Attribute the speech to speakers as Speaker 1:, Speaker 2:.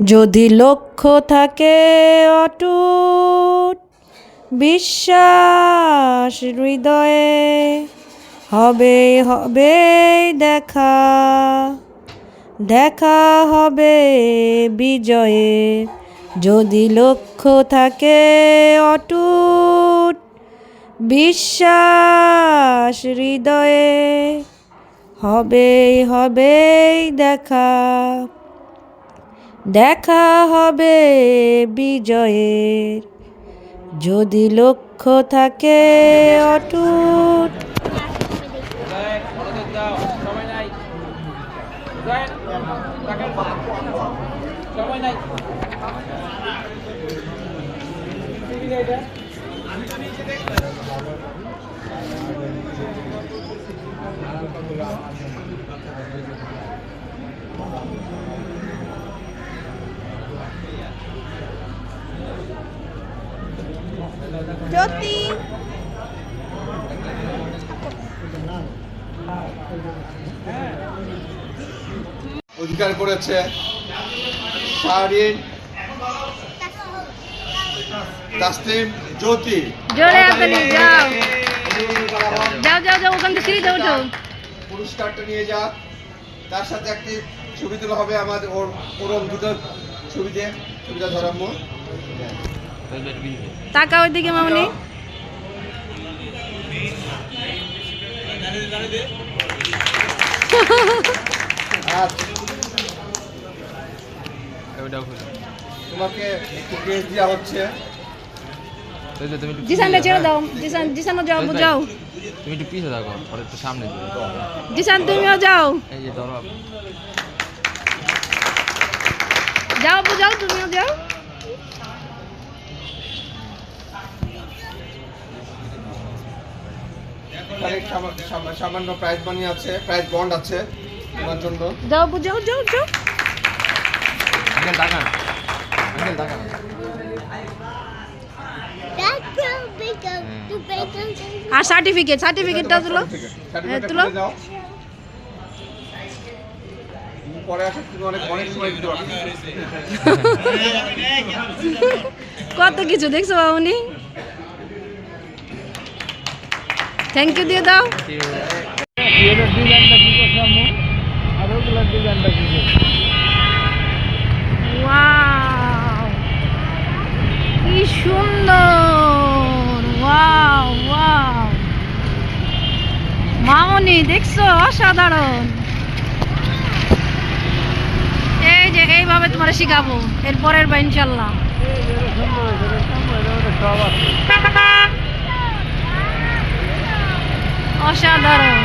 Speaker 1: যদি লক্ষ্য থাকে অটুট, বিশ্বাস হৃদয়ে, হবে হবে দেখা, দেখা হবে বিজয়ে। যদি লক্ষ্য থাকে অটুট, বিশ্বাস হৃদয়ে, হবে হবে দেখা, দেখা হবে বিজয়ের। যদি লক্ষ্য থাকে অটুট। জ্যোতি
Speaker 2: অধিকার করেছে শাহরিন তাসলিম জ্যোতি।
Speaker 3: জোরে হাততালি, যাও যাও যাও যাও, ওখান থেকে সিঁড়িতে ওঠো।
Speaker 2: পুরস্কারটা নিয়ে যা, তার সাথে একটি ছবি তোলা হবে আমাদের ওর পুরো দুটো ছবিতে, ছবিটা ধরাম্য।
Speaker 3: টাকা ওইদিকে মামনি।
Speaker 2: তোমাকে একটু ড্রেস দেওয়া হচ্ছে।
Speaker 3: জিসানটা ছেড়ে দাও, জিসান জিসানও যাও, যাও
Speaker 4: তুমি একটু পিছে থাকো, আর একটু সামনে যাও।
Speaker 3: জিসান তুমিও যাও,
Speaker 4: এই যে ধরো,
Speaker 3: যাও যাও তুমিও যাও।
Speaker 2: সামান্য প্রাইজ মানি আছে, প্রাইজ বন্ড আছে তোমার জন্য।
Speaker 3: যাও যাও যাও যাও।
Speaker 4: আঙ্কেল তাকান, আঙ্কেল তাকান।
Speaker 3: আর সার্টিফিকেটটা তুলো, তুলো।
Speaker 2: পরে আসে তুমি অনেক সময় দিতে পারবে।
Speaker 3: কত কিছু দেখছো বাবুনি। থ্যাংক ইউ দিয়ে দাও। ওয়াও, কি সুন্দর। ওয়াও ওয়াও, মামনি দেখছো, অসাধারণ। এই যে এইভাবে তোমার শিখাবো এরপরের বা ইনশাল্লাহ। অসাধারণ।